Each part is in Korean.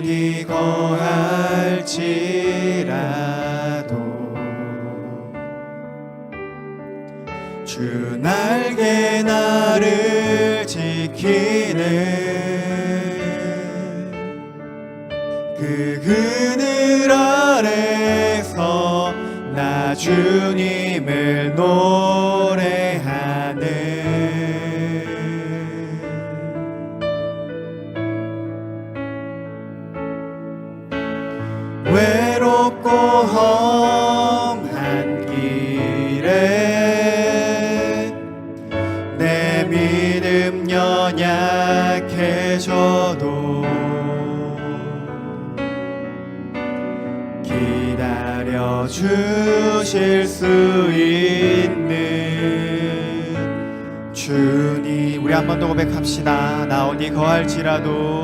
어디 거할지라도 주 날개 나를 지키네. 그 그늘 아래서 나 주님을 노래하네. 외롭고 험한 길에 내 믿음 연약해져도 기다려 주실 수 있는 주님. 우리 한 번 더 고백합시다. 나 어디 거할지라도,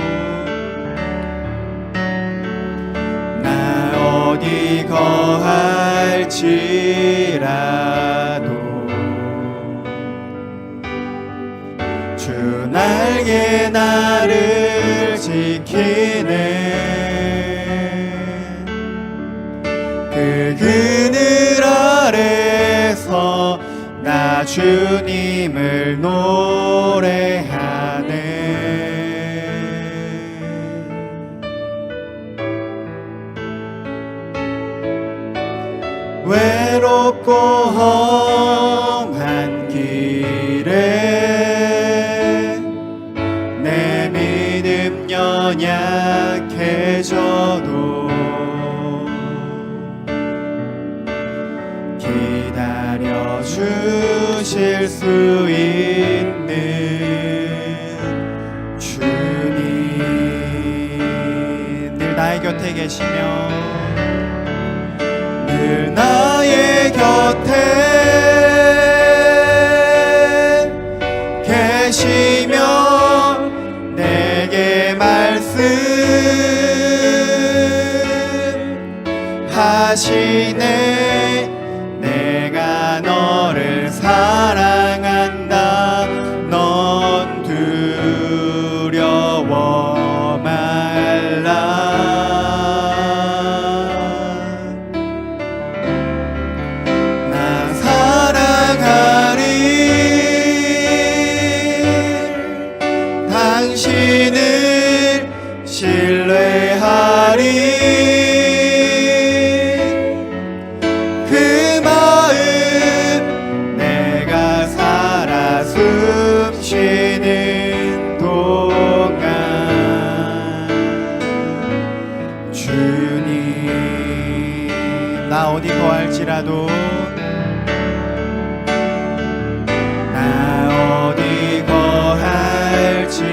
나 어디 거할지라도 주 날개 나를 지키네. 그 그늘 아래서 나 주님을 노래하네. 외롭고 험한 길에 내 믿음 연약해져도 기다려 주실 수 있는 주님. 늘 나의 곁에 계시며, 늘 나의 곁에 계시며 내게 말씀하시네. 내가 너를 사랑한다. 넌 두려워 말라. 당신을 신뢰하리. 그 마음 내가 살아 숨쉬는 동안 주님. 나 어디 거할지라도, 나 어디 거할지라도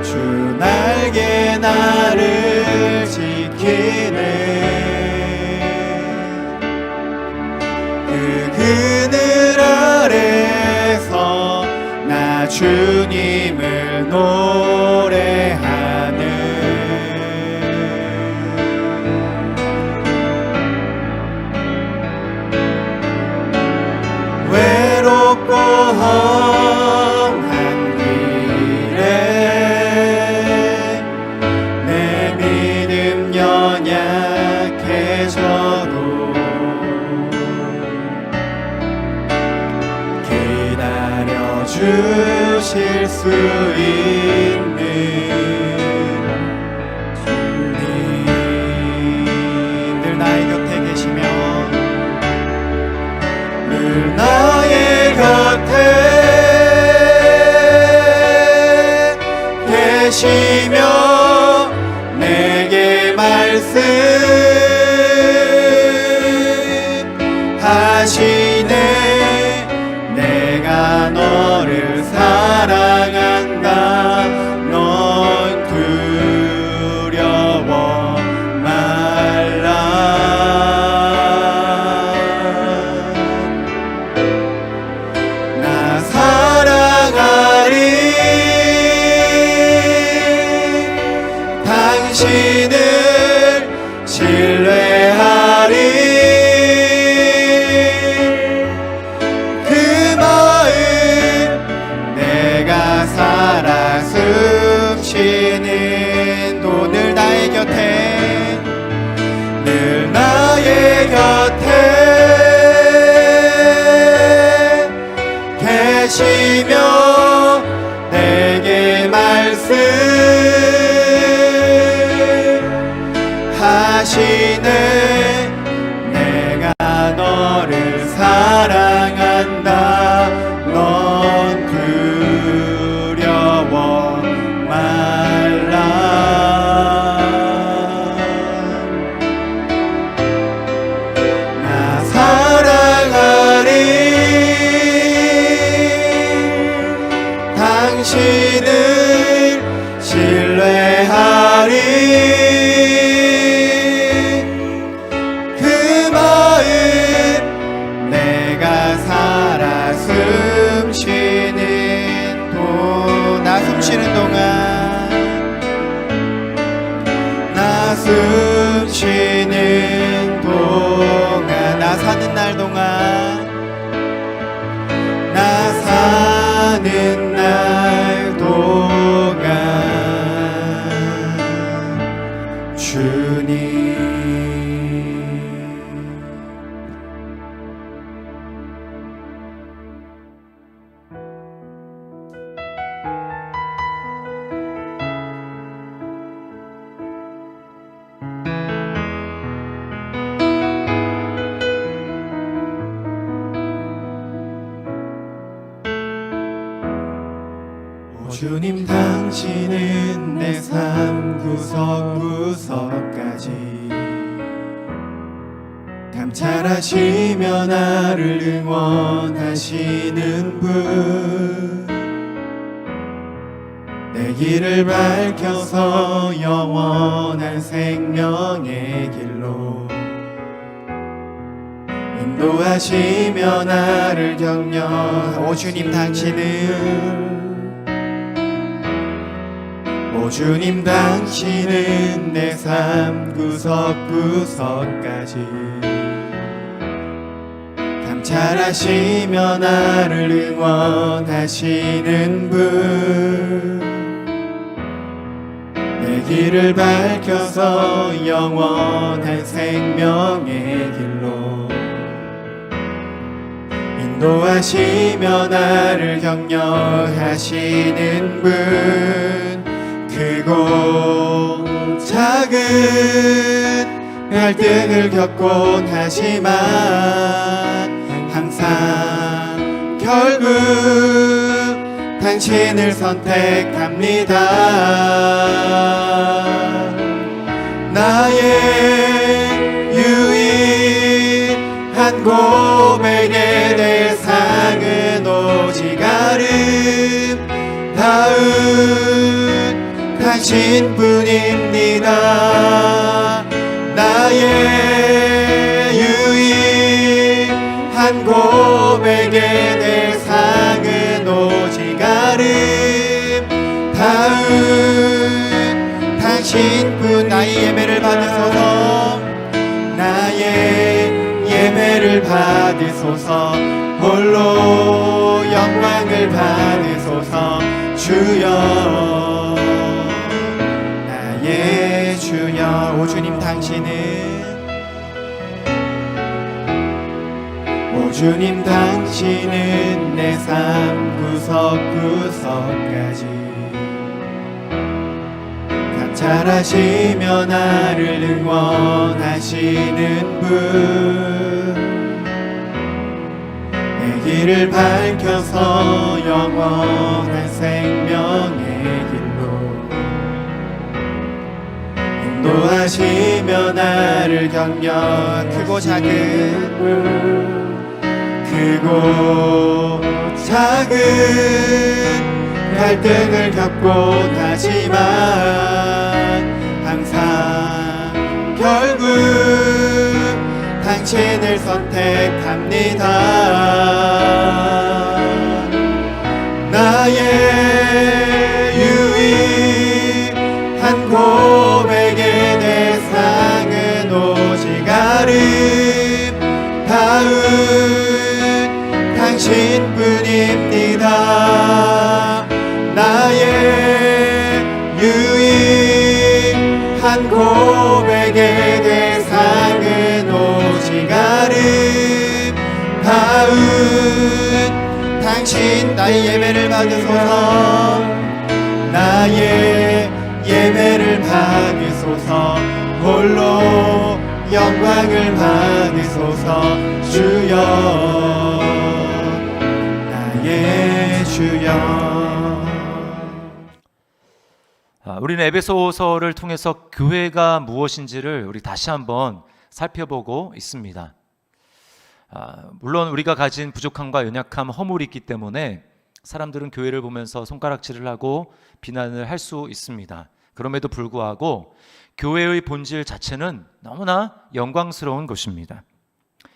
주 날개 나를 지키네. 그 그늘 아래서 나 주님을 노래하네. 외롭고 험한 길에 내 믿음 연약해져도 기다려 주실 수 있는 주님. 늘 나의 곁에 계시며, 늘 나의 곁에 계시며 내게 말씀하시네. 내가 너를 사랑한다. 넌 두려워 말라. 나 사랑하리. 곁에 늘 나의 곁에 계시며 내게 말씀하시네. 내가 너를 사랑한다. 넌 두려워 말라. 나 사랑하리. 당신을 신뢰하리. 그 마음 내가 살아 숨쉬는 나 숨쉬는 동안, 나 숨쉬는 동안, 나 사는 날 동안, 나 사는 날 동안 주님. 주님, 당신은 내 삶 구석구석까지 감찰하시며 나를 응원하시는 분. 내 길을 밝혀서 영원한 생명의 길로 인도하시며 나를 격려. 오 주님, 당신은, 오 주님, 당신은 내 삶 구석구석까지 감찰하시며 나를 응원하시는 분. 내 길을 밝혀서 영원한 생명의 길로 인도하시며 나를 격려하시는 분. 크고 작은 갈등을 겪곤 하지만 항상 결국 당신을 선택합니다. 나의 유일한 고백의 대상은 오직 아름다운 당신뿐입니다. 나의 유일한 고백의 대상은 오직 아름다운 당신뿐. 나의 예배를 받으소서. 나의 예배를 받으소서. 홀로 영광을 받으소서. 주여, 예 주여. 오 주님, 당신은, 오 주님, 당신은 내 삶 구석구석까지 감찰하시며 나를 응원하시는 분. 내 길을 밝혀서 영원한 생명의 길로 인도하시며 나를 격려. 크고 작은, 크고 작은 갈등을 겪곤 하지만 항상 결국 당신을 선택합니다. 나의 유일한 고백의 대상은 오직 아름다운 당신뿐입니다. 나의 유일한 고백의 받으소서. 나의 예배를 받으소서. 홀로 영광을 받으소서. 주여, 나의 주여. 우리는 에베소서를 통해서 교회가 무엇인지를 우리 다시 한번 살펴보고 있습니다. 물론 우리가 가진 부족함과 연약함, 허물이 있기 때문에 사람들은 교회를 보면서 손가락질을 하고 비난을 할 수 있습니다. 그럼에도 불구하고 교회의 본질 자체는 너무나 영광스러운 것입니다.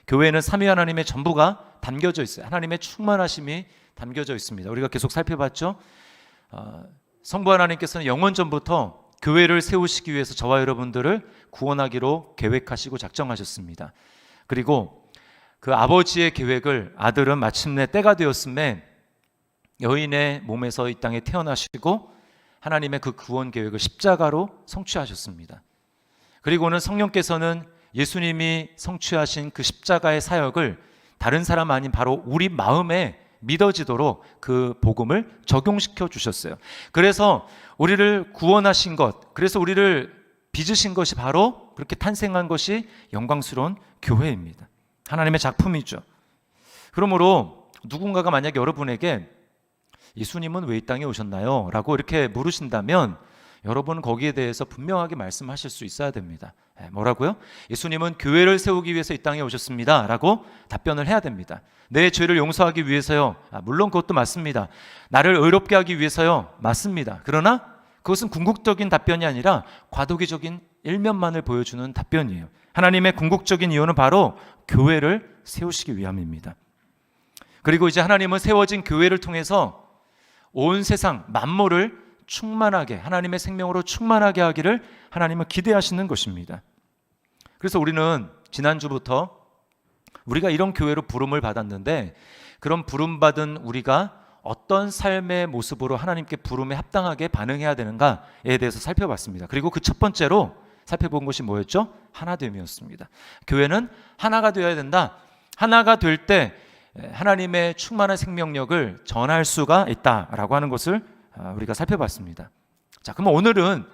교회는 삼위 하나님의 전부가 담겨져 있어요. 하나님의 충만하심이 담겨져 있습니다. 우리가 계속 살펴봤죠. 성부 하나님께서는 영원 전부터 교회를 세우시기 위해서 저와 여러분들을 구원하기로 계획하시고 작정하셨습니다. 그리고 그 아버지의 계획을 아들은 마침내 때가 되었음에 여인의 몸에서 이 땅에 태어나시고 하나님의 그 구원 계획을 십자가로 성취하셨습니다. 그리고는 성령께서는 예수님이 성취하신 그 십자가의 사역을 다른 사람 아닌 바로 우리 마음에 믿어지도록 그 복음을 적용시켜 주셨어요. 그래서 우리를 구원하신 것, 그래서 우리를 빚으신 것이 바로 그렇게 탄생한 것이 영광스러운 교회입니다. 하나님의 작품이죠. 그러므로 누군가가 만약 여러분에게 예수님은 왜 이 땅에 오셨나요? 라고 이렇게 물으신다면 여러분은 거기에 대해서 분명하게 말씀하실 수 있어야 됩니다. 뭐라고요? 예수님은 교회를 세우기 위해서 이 땅에 오셨습니다 라고 답변을 해야 됩니다. 내 죄를 용서하기 위해서요? 물론 그것도 맞습니다. 나를 의롭게 하기 위해서요? 맞습니다. 그러나 그것은 궁극적인 답변이 아니라 과도기적인 일면만을 보여주는 답변이에요. 하나님의 궁극적인 이유는 바로 교회를 세우시기 위함입니다. 그리고 이제 하나님은 세워진 교회를 통해서 온 세상 만물을 충만하게, 하나님의 생명으로 충만하게 하기를 하나님은 기대하시는 것입니다. 그래서 우리는 지난주부터 우리가 이런 교회로 부름을 받았는데 그런 부름받은 우리가 어떤 삶의 모습으로 하나님께 부름에 합당하게 반응해야 되는가에 대해서 살펴봤습니다. 그리고 그 첫 번째로 살펴본 것이 뭐였죠? 하나됨이었습니다. 교회는 하나가 되어야 된다. 하나가 될 때 하나님의 충만한 생명력을 전할 수가 있다라고 하는 것을 우리가 살펴봤습니다. 자, 그럼 오늘은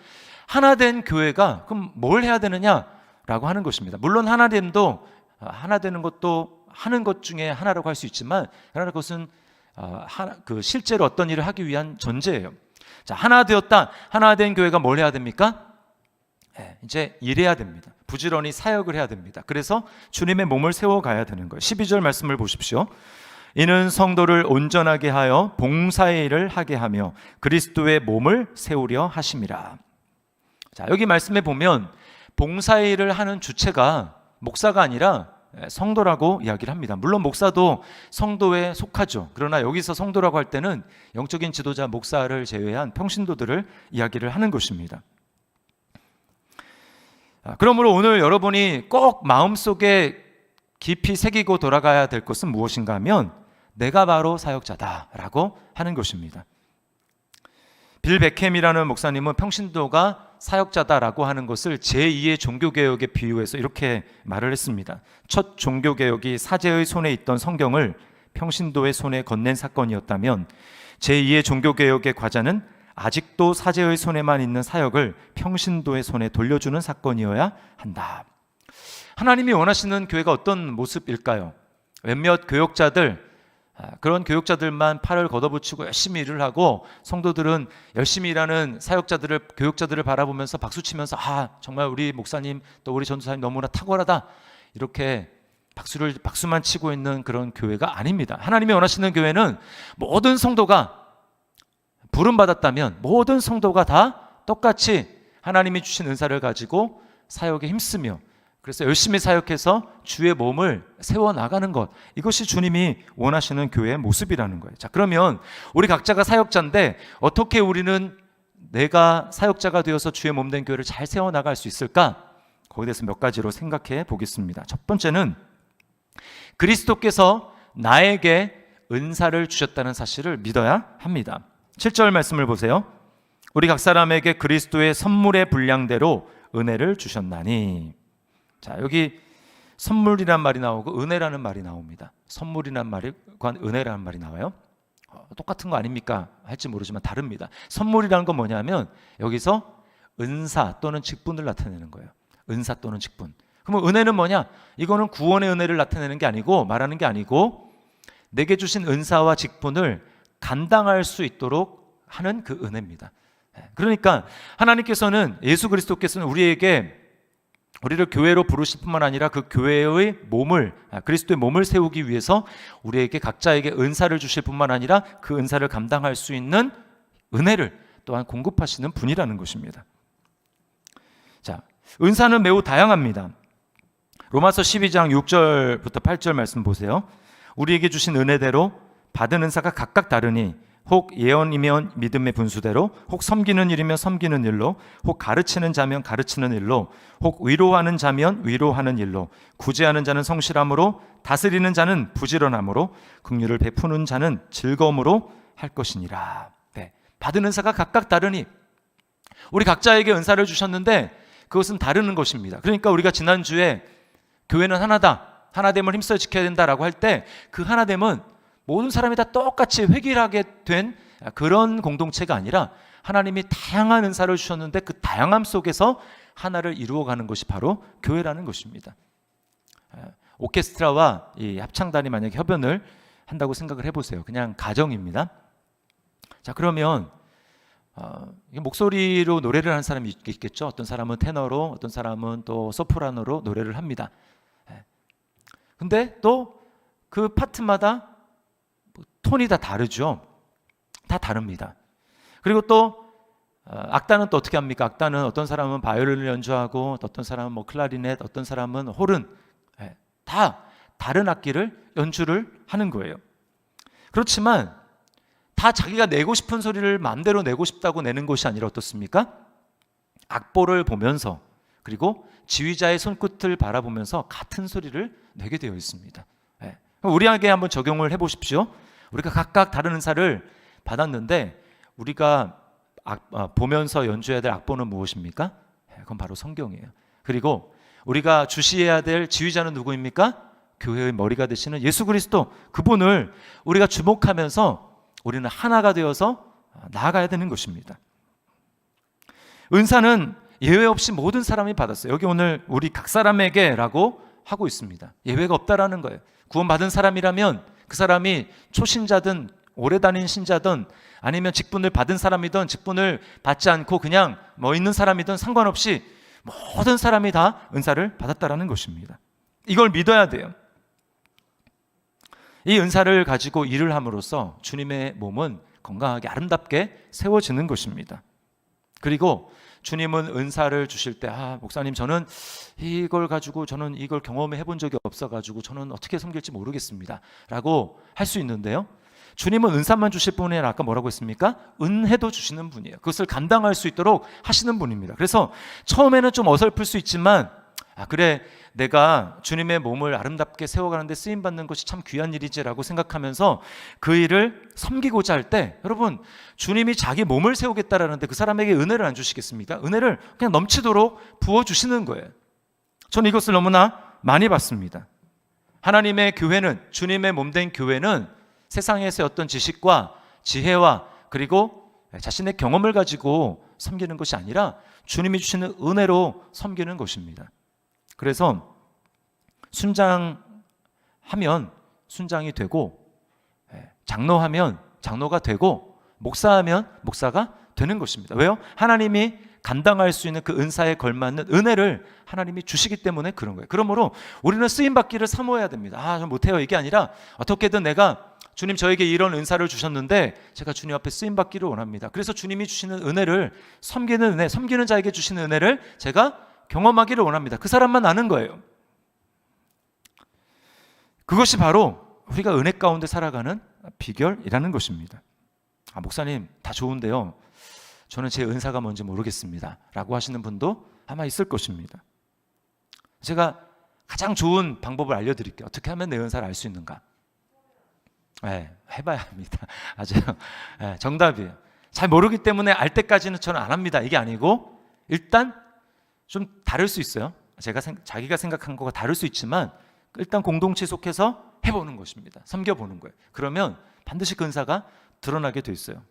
하나된 교회가 그럼 뭘 해야 되느냐라고 하는 것입니다. 물론 하나됨도 하나 되는 것도 하는 것 중에 하나라고 할 수 있지만 그러나 그것은 실제로 어떤 일을 하기 위한 전제예요. 자, 하나 되었다. 하나 된 교회가 뭘 해야 됩니까? 이제 일해야 됩니다. 부지런히 사역을 해야 됩니다. 그래서 주님의 몸을 세워가야 되는 거예요. 12절 말씀을 보십시오. 이는 성도를 온전하게 하여 봉사의 일을 하게 하며 그리스도의 몸을 세우려 하심이라. 자, 여기 말씀에 보면 봉사의 일을 하는 주체가 목사가 아니라 성도라고 이야기를 합니다. 물론 목사도 성도에 속하죠. 그러나 여기서 성도라고 할 때는 영적인 지도자 목사를 제외한 평신도들을 이야기를 하는 것입니다. 그러므로 오늘 여러분이 꼭 마음속에 깊이 새기고 돌아가야 될 것은 무엇인가 하면 내가 바로 사역자다라고 하는 것입니다. 빌 베켐이라는 목사님은 평신도가 사역자다라고 하는 것을 제2의 종교개혁에 비유해서 이렇게 말을 했습니다. 첫 종교개혁이 사제의 손에 있던 성경을 평신도의 손에 건넨 사건이었다면 제2의 종교개혁의 과자는 아직도 사제의 손에만 있는 사역을 평신도의 손에 돌려주는 사건이어야 한다. 하나님이 원하시는 교회가 어떤 모습일까요? 몇몇 교역자들, 그런 교역자들만 팔을 걷어붙이고 열심히 일을 하고 성도들은 열심히 일하는 사역자들을, 교역자들을 바라보면서 박수치면서 정말 우리 목사님 또 우리 전도사님 너무나 탁월하다 이렇게 박수만 치고 있는 그런 교회가 아닙니다. 하나님이 원하시는 교회는 모든 성도가 부름받았다면 모든 성도가 다 똑같이 하나님이 주신 은사를 가지고 사역에 힘쓰며 그래서 열심히 사역해서 주의 몸을 세워나가는 것, 이것이 주님이 원하시는 교회의 모습이라는 거예요. 자, 그러면 우리 각자가 사역자인데 어떻게 우리는 내가 사역자가 되어서 주의 몸된 교회를 잘 세워나갈 수 있을까? 거기에 대해서 몇 가지로 생각해 보겠습니다. 첫 번째는 그리스도께서 나에게 은사를 주셨다는 사실을 믿어야 합니다. 7절 말씀을 보세요. 우리 각 사람에게 그리스도의 선물의 분량대로 은혜를 주셨나니. 자, 여기 선물이란 말이 나오고 은혜라는 말이 나옵니다. 선물이란 말과 은혜라는 말이 나와요. 똑같은 거 아닙니까? 할지 모르지만 다릅니다. 선물이라는 건 뭐냐면 여기서 은사 또는 직분을 나타내는 거예요. 은사 또는 직분. 그러면 은혜는 뭐냐? 이거는 구원의 은혜를 나타내는 게 아니고, 말하는 게 아니고, 내게 주신 은사와 직분을 감당할 수 있도록 하는 그 은혜입니다. 그러니까 하나님께서는, 예수 그리스도께서는 우리를 교회로 부르실 뿐만 아니라 그 교회의 몸을, 그리스도의 몸을 세우기 위해서 우리에게 각자에게 은사를 주실 뿐만 아니라 그 은사를 감당할 수 있는 은혜를 또한 공급하시는 분이라는 것입니다. 자, 은사는 매우 다양합니다. 로마서 12장 6절부터 8절 말씀 보세요. 우리에게 주신 은혜대로 받은 은사가 각각 다르니 혹 예언이면 믿음의 분수대로, 혹 섬기는 일이면 섬기는 일로, 혹 가르치는 자면 가르치는 일로, 혹 위로하는 자면 위로하는 일로, 구제하는 자는 성실함으로, 다스리는 자는 부지런함으로, 긍휼을 베푸는 자는 즐거움으로 할 것이니라. 네, 받은 은사가 각각 다르니 우리 각자에게 은사를 주셨는데 그것은 다르는 것입니다. 그러니까 우리가 지난주에 교회는 하나다, 하나됨을 힘써 지켜야 된다라고 할 때 그 하나됨은 모든 사람이 다 똑같이 획일하게 된 그런 공동체가 아니라 하나님이 다양한 은사를 주셨는데 그 다양함 속에서 하나를 이루어가는 것이 바로 교회라는 것입니다. 오케스트라와 이 합창단이 만약에 협연을 한다고 생각을 해보세요. 그냥 가정입니다. 자, 그러면 목소리로 노래를 하는 사람이 있겠죠. 어떤 사람은 테너로, 어떤 사람은 또 소프라노로 노래를 합니다. 근데 또 그 파트마다 톤이 다 다르죠. 다 다릅니다. 그리고 또 악단은 또 어떻게 합니까? 악단은 어떤 사람은 바이올린을 연주하고, 어떤 사람은 뭐 클라리넷, 어떤 사람은 호른, 다 다른 악기를 연주를 하는 거예요. 그렇지만 다 자기가 내고 싶은 소리를 마음대로 내고 싶다고 내는 것이 아니라 어떻습니까? 악보를 보면서, 그리고 지휘자의 손끝을 바라보면서 같은 소리를 내게 되어 있습니다. 우리에게 한번 적용을 해보십시오. 우리가 각각 다른 은사를 받았는데 우리가 보면서 연주해야 될 악보는 무엇입니까? 그건 바로 성경이에요. 그리고 우리가 주시해야 될 지휘자는 누구입니까? 교회의 머리가 되시는 예수 그리스도, 그분을 우리가 주목하면서 우리는 하나가 되어서 나아가야 되는 것입니다. 은사는 예외 없이 모든 사람이 받았어요. 여기 오늘 우리 각 사람에게라고 하고 있습니다. 예외가 없다라는 거예요. 구원받은 사람이라면 그 사람이 초신자든 오래 다닌 신자든 아니면 직분을 받은 사람이든 직분을 받지 않고 그냥 뭐 있는 사람이든 상관없이 모든 사람이 다 은사를 받았다라는 것입니다. 이걸 믿어야 돼요. 이 은사를 가지고 일을 함으로써 주님의 몸은 건강하게 아름답게 세워지는 것입니다. 그리고 주님은 은사를 주실 때, 목사님 저는 이걸 가지고 저는 이걸 경험해 본 적이 없어가지고 저는 어떻게 섬길지 모르겠습니다 라고 할 수 있는데요, 주님은 은사만 주실 분이 아니라 아까 뭐라고 했습니까? 은혜도 주시는 분이에요. 그것을 감당할 수 있도록 하시는 분입니다. 그래서 처음에는 좀 어설플 수 있지만, 그래 내가 주님의 몸을 아름답게 세워가는데 쓰임받는 것이 참 귀한 일이지라고 생각하면서 그 일을 섬기고자 할 때, 여러분 주님이 자기 몸을 세우겠다라는데 그 사람에게 은혜를 안 주시겠습니까? 은혜를 그냥 넘치도록 부어주시는 거예요. 저는 이것을 너무나 많이 봤습니다. 하나님의 교회는, 주님의 몸된 교회는 세상에서의 어떤 지식과 지혜와 그리고 자신의 경험을 가지고 섬기는 것이 아니라 주님이 주시는 은혜로 섬기는 것입니다. 그래서 순장하면 순장이 되고, 장로하면 장로가 되고, 목사하면 목사가 되는 것입니다. 왜요? 하나님이 감당할 수 있는 그 은사에 걸맞는 은혜를 하나님이 주시기 때문에 그런 거예요. 그러므로 우리는 쓰임받기를 사모해야 됩니다. 저 못해요 이게 아니라 어떻게든 내가, 주님 저에게 이런 은사를 주셨는데 제가 주님 앞에 쓰임받기를 원합니다. 그래서 주님이 주시는 은혜를, 섬기는 은혜, 섬기는 자에게 주시는 은혜를 제가 경험하기를 원합니다. 그 사람만 아는 거예요. 그것이 바로 우리가 은혜 가운데 살아가는 비결이라는 것입니다. 목사님 다 좋은데요, 저는 제 은사가 뭔지 모르겠습니다 라고 하시는 분도 아마 있을 것입니다. 제가 가장 좋은 방법을 알려드릴게요. 어떻게 하면 내 은사를 알 수 있는가? 해봐야 합니다. 맞아요. 정답이에요. 잘 모르기 때문에 알 때까지는 저는 안 합니다 이게 아니고, 일단 좀 다를 수 있어요. 자기가 생각한 거가 다를 수 있지만 일단 공동체 속에서 해보는 것입니다. 섬겨보는 거예요. 그러면 반드시 그 은사가 드러나게 돼 있어요.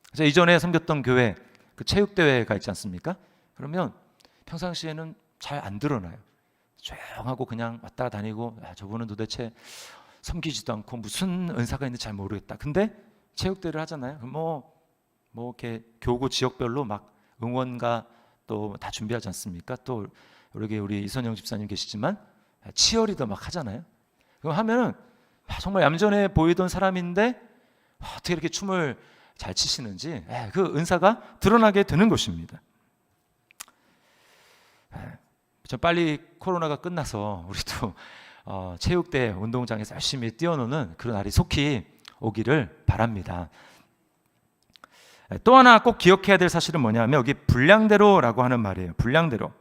그래서 이전에 섬겼던 교회 그 체육대회가 있지 않습니까? 그러면 평상시에는 잘 안 드러나요. 조용하고 그냥 왔다 다니고 저분은 도대체 섬기지도 않고 무슨 은사가 있는지 잘 모르겠다. 근데 체육대회를 하잖아요. 뭐 이렇게 교구 지역별로 막 응원가 또 다 준비하지 않습니까? 또 여기 우리 이선영 집사님 계시지만 치어리더 막 하잖아요. 그거 하면은 정말 얌전해 보이던 사람인데 어떻게 이렇게 춤을 잘 치시는지 그 은사가 드러나게 되는 것입니다. 좀 빨리 코로나가 끝나서 우리도 체육대 운동장에서 열심히 뛰어노는 그런 날이 속히 오기를 바랍니다. 또 하나 꼭 기억해야 될 사실은 뭐냐면 여기 분량대로라고 하는 말이에요. 분량대로.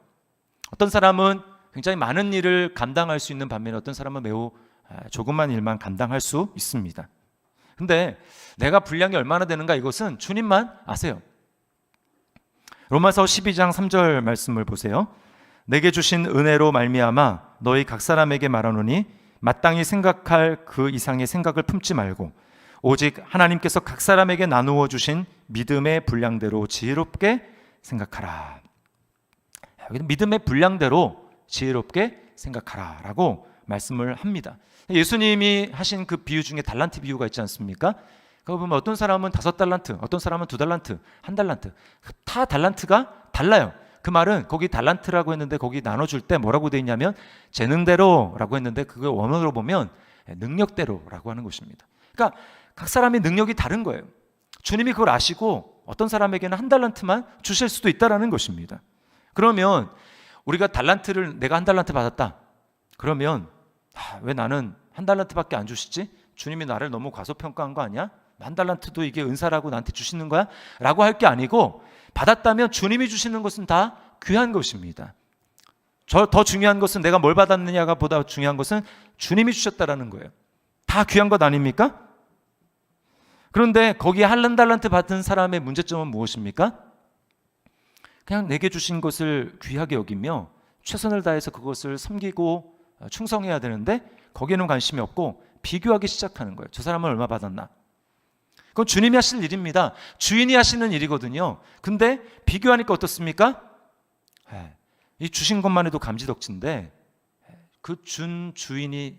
어떤 사람은 굉장히 많은 일을 감당할 수 있는 반면에 어떤 사람은 매우 조그만 일만 감당할 수 있습니다. 근데 내가 분량이 얼마나 되는가 이것은 주님만 아세요. 로마서 12장 3절 말씀을 보세요. 내게 주신 은혜로 말미암아 너희 각 사람에게 말하노니 마땅히 생각할 그 이상의 생각을 품지 말고 오직 하나님께서 각 사람에게 나누어 주신 믿음의 분량대로 지혜롭게 생각하라. 여기는 믿음의 분량대로 지혜롭게 생각하라 라고 말씀을 합니다. 예수님이 하신 그 비유 중에 달란트 비유가 있지 않습니까? 그거 보면 어떤 사람은 5달란트, 어떤 사람은 2달란트, 1달란트, 다 달란트가 달라요. 그 말은 거기 달란트라고 했는데 거기 나눠줄 때 뭐라고 돼 있냐면 재능대로라고 했는데 그걸 원어로 보면 능력대로라고 하는 것입니다. 그러니까 각 사람의 능력이 다른 거예요. 주님이 그걸 아시고 어떤 사람에게는 1달란트만 주실 수도 있다라는 것입니다. 그러면 우리가 달란트를 내가 1달란트 받았다. 그러면 왜 나는 1달란트밖에 안 주시지? 주님이 나를 너무 과소평가한 거 아니야? 1달란트도 이게 은사라고 나한테 주시는 거야? 라고 할 게 아니고 받았다면 주님이 주시는 것은 다 귀한 것입니다. 더 중요한 것은 내가 뭘 받았느냐가 보다 중요한 것은 주님이 주셨다라는 거예요. 다 귀한 것 아닙니까? 그런데 거기에 1달란트 받은 사람의 문제점은 무엇입니까? 그냥 내게 주신 것을 귀하게 여기며 최선을 다해서 그것을 섬기고 충성해야 되는데 거기에는 관심이 없고 비교하기 시작하는 거예요. 저 사람은 얼마 받았나? 그건 주님이 하실 일입니다. 주인이 하시는 일이거든요. 근데 비교하니까 어떻습니까? 이 주신 것만 해도 감지덕지인데 그 준 주인이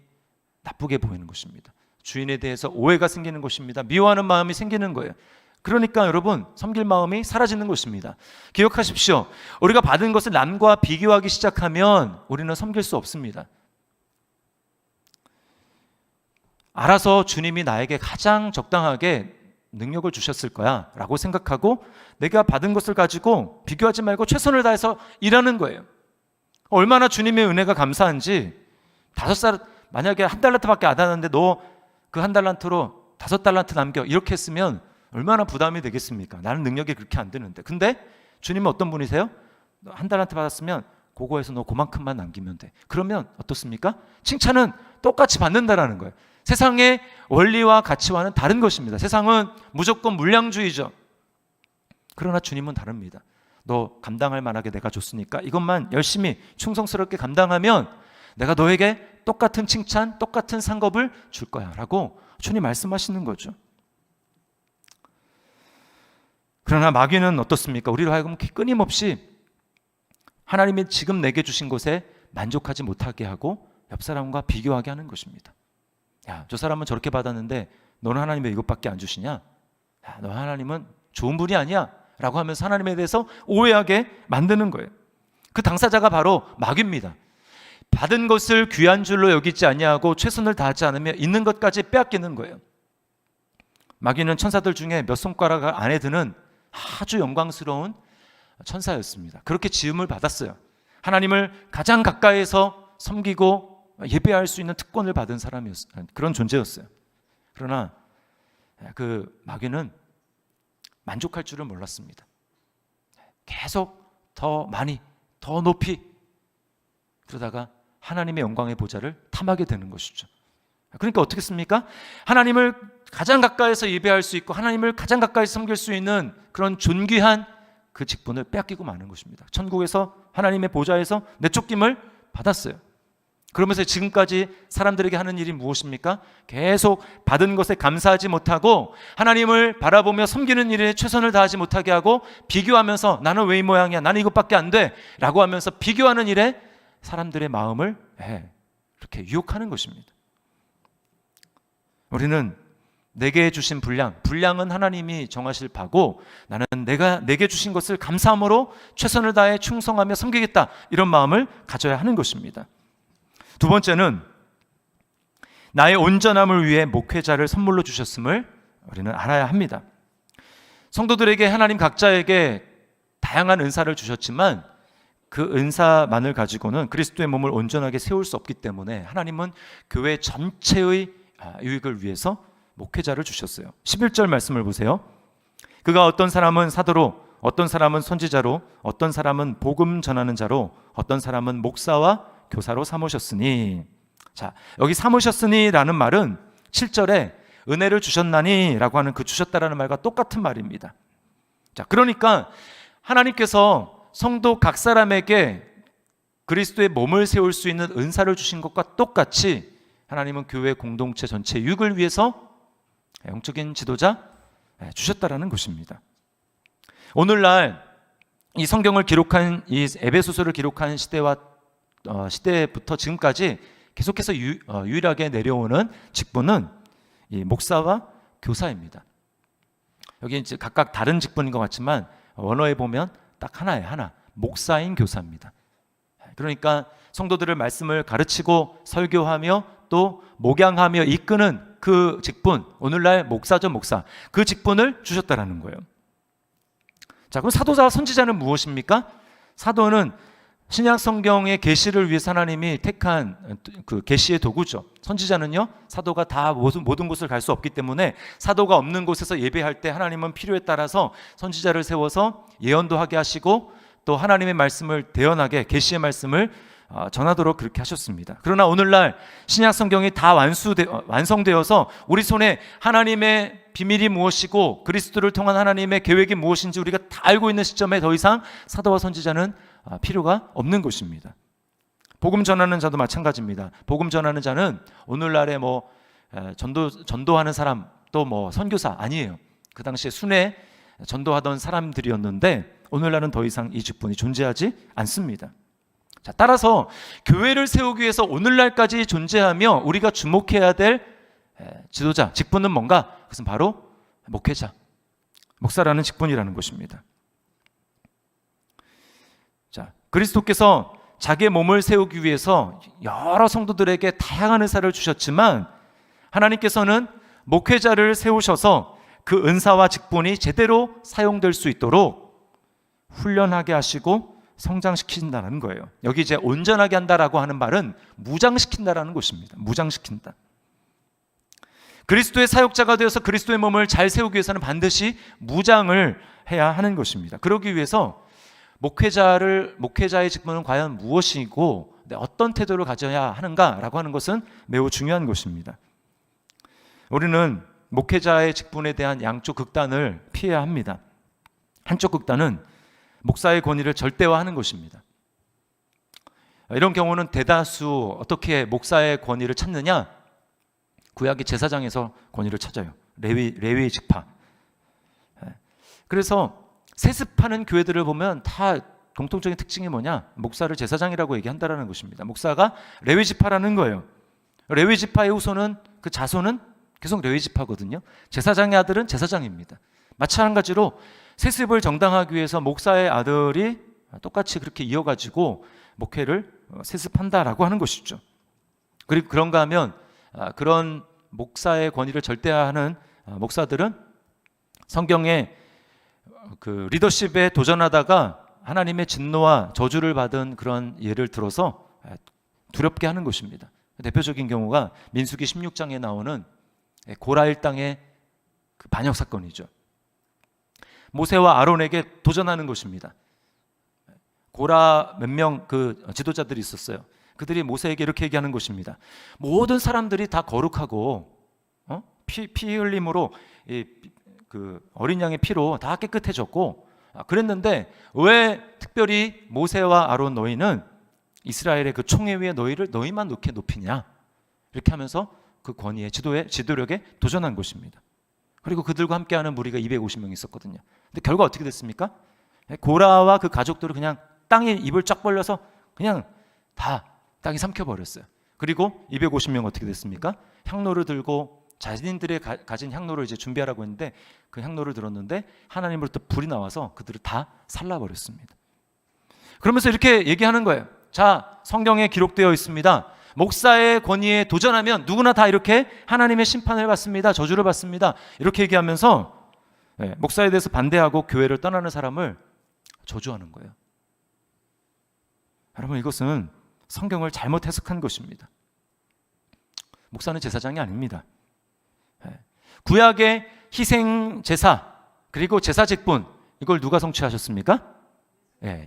나쁘게 보이는 것입니다. 주인에 대해서 오해가 생기는 것입니다. 미워하는 마음이 생기는 거예요. 그러니까 여러분 섬길 마음이 사라지는 것입니다. 기억하십시오. 우리가 받은 것을 남과 비교하기 시작하면 우리는 섬길 수 없습니다. 알아서 주님이 나에게 가장 적당하게 능력을 주셨을 거야 라고 생각하고 내가 받은 것을 가지고 비교하지 말고 최선을 다해서 일하는 거예요. 얼마나 주님의 은혜가 감사한지 만약에 1달란트밖에 안 하는데 너 그 1달란트로 5달란트 남겨 이렇게 했으면 얼마나 부담이 되겠습니까? 나는 능력이 그렇게 안 되는데. 근데 주님은 어떤 분이세요? 1달란트 받았으면 그거에서 너 그만큼만 남기면 돼. 그러면 어떻습니까? 칭찬은 똑같이 받는다라는 거예요. 세상의 원리와 가치와는 다른 것입니다. 세상은 무조건 물량주의죠. 그러나 주님은 다릅니다. 너 감당할 만하게 내가 줬으니까 이것만 열심히 충성스럽게 감당하면 내가 너에게 똑같은 칭찬, 똑같은 상급을 줄 거야 라고 주님 말씀하시는 거죠. 그러나 마귀는 어떻습니까? 우리로 하여금 끊임없이 하나님이 지금 내게 주신 것에 만족하지 못하게 하고 옆 사람과 비교하게 하는 것입니다. 야, 저 사람은 저렇게 받았는데 너는 하나님 왜 이것밖에 안 주시냐? 야, 너 하나님은 좋은 분이 아니야 라고 하면서 하나님에 대해서 오해하게 만드는 거예요. 그 당사자가 바로 마귀입니다. 받은 것을 귀한 줄로 여기지 아니하고 최선을 다하지 않으며 있는 것까지 빼앗기는 거예요. 마귀는 천사들 중에 몇 손가락 안에 드는 아주 영광스러운 천사였습니다. 그렇게 지음을 받았어요. 하나님을 가장 가까이에서 섬기고 예배할 수 있는 특권을 받은 사람이었어요. 그런 존재였어요. 그러나 그 마귀는 만족할 줄을 몰랐습니다. 계속 더 많이, 더 높이 그러다가 하나님의 영광의 보좌를 탐하게 되는 것이죠. 그러니까 어떻겠습니까? 하나님을 가장 가까이서 예배할 수 있고 하나님을 가장 가까이서 섬길 수 있는 그런 존귀한 그 직분을 빼앗기고 마는 것입니다. 천국에서 하나님의 보좌에서 내쫓김을 받았어요. 그러면서 지금까지 사람들에게 하는 일이 무엇입니까? 계속 받은 것에 감사하지 못하고 하나님을 바라보며 섬기는 일에 최선을 다하지 못하게 하고 비교하면서 나는 왜 이 모양이야? 나는 이것밖에 안 돼? 라고 하면서 비교하는 일에 사람들의 마음을 이렇게 유혹하는 것입니다. 우리는 내게 주신 분량은 하나님이 정하실 바고 나는 내게 주신 것을 감사함으로 최선을 다해 충성하며 섬기겠다, 이런 마음을 가져야 하는 것입니다. 두 번째는 나의 온전함을 위해 목회자를 선물로 주셨음을 우리는 알아야 합니다. 성도들에게 하나님 각자에게 다양한 은사를 주셨지만 그 은사만을 가지고는 그리스도의 몸을 온전하게 세울 수 없기 때문에 하나님은 교회 전체의 유익을 위해서 목회자를 주셨어요. 11절 말씀을 보세요. 그가 어떤 사람은 사도로, 어떤 사람은 선지자로, 어떤 사람은 복음 전하는 자로, 어떤 사람은 목사와 교사로 삼으셨으니. 자, 여기 삼으셨으니라는 말은 7절에 은혜를 주셨나니라고 하는 그 주셨다라는 말과 똑같은 말입니다. 자, 그러니까 하나님께서 성도 각 사람에게 그리스도의 몸을 세울 수 있는 은사를 주신 것과 똑같이 하나님은 교회 공동체 전체 유익을 위해서 영적인 지도자 주셨다라는 것입니다. 오늘날 이 성경을 기록한, 이 에베소서를 기록한 시대부터 지금까지 계속해서 유일하게 내려오는 직분은 이 목사와 교사입니다. 여기 이제 각각 다른 직분인 것 같지만 원어에 보면 딱 하나예요. 하나. 목사인 교사입니다. 그러니까 성도들을 말씀을 가르치고 설교하며 또 목양하며 이끄는 그 직분, 오늘날 목사죠, 목사. 그 직분을 주셨다라는 거예요. 자, 그럼 사도자, 선지자는 무엇입니까? 사도는 신약 성경의 계시를 위해서 하나님이 택한 그 계시의 도구죠. 선지자는요, 사도가 다 모든 곳을 갈 수 없기 때문에 사도가 없는 곳에서 예배할 때 하나님은 필요에 따라서 선지자를 세워서 예언도 하게 하시고 또 하나님의 말씀을 대언하게, 계시의 말씀을 전하도록 그렇게 하셨습니다. 그러나 오늘날 신약 성경이 다 완성되어서 우리 손에 하나님의 비밀이 무엇이고 그리스도를 통한 하나님의 계획이 무엇인지 우리가 다 알고 있는 시점에 더 이상 사도와 선지자는 필요가 없는 것입니다. 복음 전하는 자도 마찬가지입니다. 복음 전하는 자는 오늘날에 전도하는 사람, 또 선교사 아니에요. 그 당시에 순회 전도하던 사람들이었는데 오늘날은 더 이상 이 직분이 존재하지 않습니다. 자, 따라서 교회를 세우기 위해서 오늘날까지 존재하며 우리가 주목해야 될 지도자, 직분은 뭔가? 그것은 바로 목회자, 목사라는 직분이라는 것입니다. 자, 그리스도께서 자기의 몸을 세우기 위해서 여러 성도들에게 다양한 은사를 주셨지만 하나님께서는 목회자를 세우셔서 그 은사와 직분이 제대로 사용될 수 있도록 훈련하게 하시고 성장시킨다는 거예요. 여기 이제 온전하게 한다라고 하는 말은 무장시킨다라는 것입니다. 무장시킨다. 그리스도의 사역자가 되어서 그리스도의 몸을 잘 세우기 위해서는 반드시 무장을 해야 하는 것입니다. 그러기 위해서 목회자의 직분은 과연 무엇이고 어떤 태도를 가져야 하는가라고 하는 것은 매우 중요한 것입니다. 우리는 목회자의 직분에 대한 양쪽 극단을 피해야 합니다. 한쪽 극단은 목사의 권위를 절대화하는 것입니다. 이런 경우는 대다수 어떻게 목사의 권위를 찾느냐? 구약의 제사장에서 권위를 찾아요. 레위 지파. 그래서 세습하는 교회들을 보면 다 공통적인 특징이 뭐냐? 목사를 제사장이라고 얘기한다라는 것입니다. 목사가 레위 지파라는 거예요. 레위 지파의 후손은, 그 자손은 계속 레위 지파거든요. 제사장의 아들은 제사장입니다. 마찬가지로 세습을 정당하기 위해서 목사의 아들이 똑같이 그렇게 이어가지고 목회를 세습한다라고 하는 것이죠. 그리고 그런가 하면 그런 목사의 권위를 절대화하는 목사들은 성경에 그 리더십에 도전하다가 하나님의 진노와 저주를 받은 그런 예를 들어서 두렵게 하는 것입니다. 대표적인 경우가 민수기 16장에 나오는 고라 일당의 그 반역 사건이죠. 모세와 아론에게 도전하는 것입니다. 고라 몇 명 그 지도자들이 있었어요. 그들이 모세에게 이렇게 얘기하는 것입니다. 모든 사람들이 다 거룩하고 피 흘림으로 그 어린 양의 피로 다 깨끗해졌고 그랬는데 왜 특별히 모세와 아론 너희는 이스라엘의 그 총회 위에 너희만 놓게 높이냐, 이렇게 하면서 그 권위에 지도력에 도전한 것입니다. 그리고 그들과 함께하는 무리가 250명 있었거든요. 근데 결과 어떻게 됐습니까? 고라와 그 가족들을 그냥 땅에 입을 쫙 벌려서 그냥 다 땅이 삼켜버렸어요. 그리고 250명 어떻게 됐습니까? 향로를 들고 자신들의 가진 향로를 이제 준비하라고 했는데 그 향로를 들었는데 하나님으로부터 불이 나와서 그들을 다 살라버렸습니다. 그러면서 이렇게 얘기하는 거예요. 자, 성경에 기록되어 있습니다. 목사의 권위에 도전하면 누구나 다 이렇게 하나님의 심판을 받습니다. 저주를 받습니다. 이렇게 얘기하면서 목사에 대해서 반대하고 교회를 떠나는 사람을 저주하는 거예요. 여러분, 이것은 성경을 잘못 해석한 것입니다. 목사는 제사장이 아닙니다. 구약의 희생 제사 그리고 제사 직분, 이걸 누가 성취하셨습니까?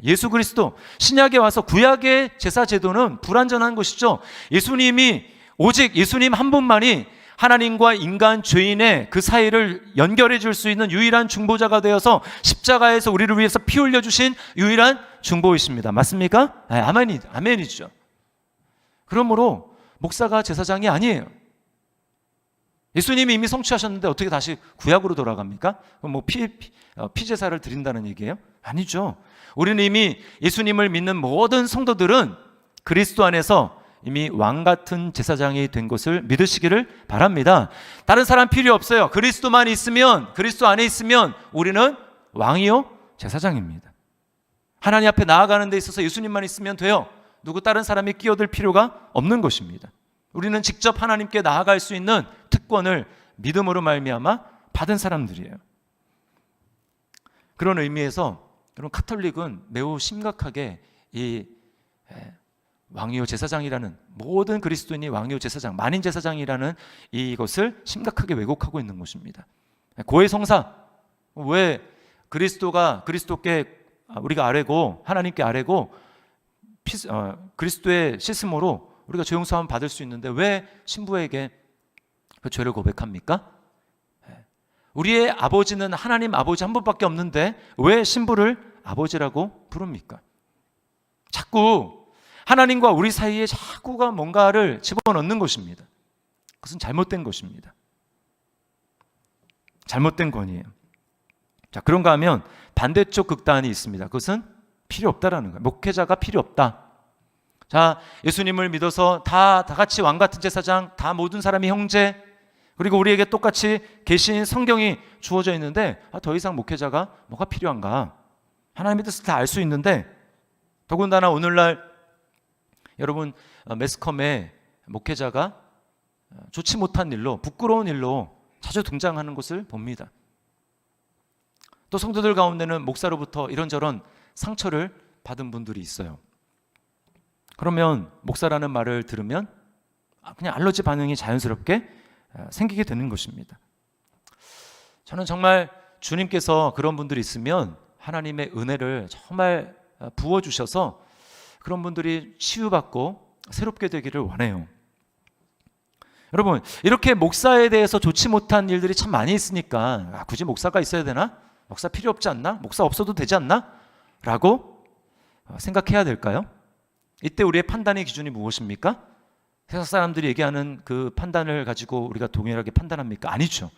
예수 그리스도. 신약에 와서 구약의 제사 제도는 불완전한 것이죠. 오직 예수님 한 분만이 하나님과 인간 죄인의 그 사이를 연결해 줄 수 있는 유일한 중보자가 되어서 십자가에서 우리를 위해서 피 흘려 주신 유일한 중보이십니다. 맞습니까? 아멘이죠. 그러므로 목사가 제사장이 아니에요. 예수님이 이미 성취하셨는데 어떻게 다시 구약으로 돌아갑니까? 그럼 뭐 피제사를 드린다는 얘기예요? 아니죠. 우리는 이미 예수님을 믿는 모든 성도들은 그리스도 안에서 이미 왕 같은 제사장이 된 것을 믿으시기를 바랍니다. 다른 사람 필요 없어요. 그리스도만 있으면, 그리스도 안에 있으면 우리는 왕이요 제사장입니다. 하나님 앞에 나아가는 데 있어서 예수님만 있으면 돼요. 누구 다른 사람이 끼어들 필요가 없는 것입니다. 우리는 직접 하나님께 나아갈 수 있는 특권을 믿음으로 말미암아 받은 사람들이에요. 그런 의미에서 여러분, 카톨릭은 매우 심각하게 이 왕이요 제사장이라는, 모든 그리스도인이 왕이요 제사장, 만인 제사장이라는 이것을 심각하게 왜곡하고 있는 것입니다. 고해성사, 왜 그리스도께 우리가 아래고 하나님께 아래고 그리스도의 씻음으로 우리가 죄 용서함을 받을 수 있는데 왜 신부에게 그 죄를 고백합니까? 우리의 아버지는 하나님 아버지 한 분밖에 없는데 왜 신부를 아버지라고 부릅니까? 자꾸 하나님과 우리 사이에 자꾸가 뭔가를 집어넣는 것입니다. 그것은 잘못된 것입니다. 잘못된 권위예요. 자, 그런가 하면 반대쪽 극단이 있습니다. 그것은 필요 없다라는 거예요. 목회자가 필요 없다. 자, 예수님을 믿어서 다 같이 왕 같은 제사장, 다 모든 사람이 형제, 그리고 우리에게 똑같이 계신 성경이 주어져 있는데 더 이상 목회자가 뭐가 필요한가? 하나님의 뜻을 다 알 수 있는데, 더군다나 오늘날 여러분 매스컴에 목회자가 좋지 못한 일로, 부끄러운 일로 자주 등장하는 것을 봅니다. 또 성도들 가운데는 목사로부터 이런저런 상처를 받은 분들이 있어요. 그러면 목사라는 말을 들으면 그냥 알러지 반응이 자연스럽게 생기게 되는 것입니다. 저는 정말 주님께서 그런 분들이 있으면 하나님의 은혜를 정말 부어주셔서 그런 분들이 치유받고 새롭게 되기를 원해요. 여러분, 이렇게 목사에 대해서 좋지 못한 일들이 참 많이 있으니까 굳이 목사가 있어야 되나? 목사 필요 없지 않나? 목사 없어도 되지 않나? 라고 생각해야 될까요? 이때 우리의 판단의 기준이 무엇입니까? 세상 사람들이 얘기하는 그 판단을 가지고 우리가 동일하게 판단합니까? 아니죠.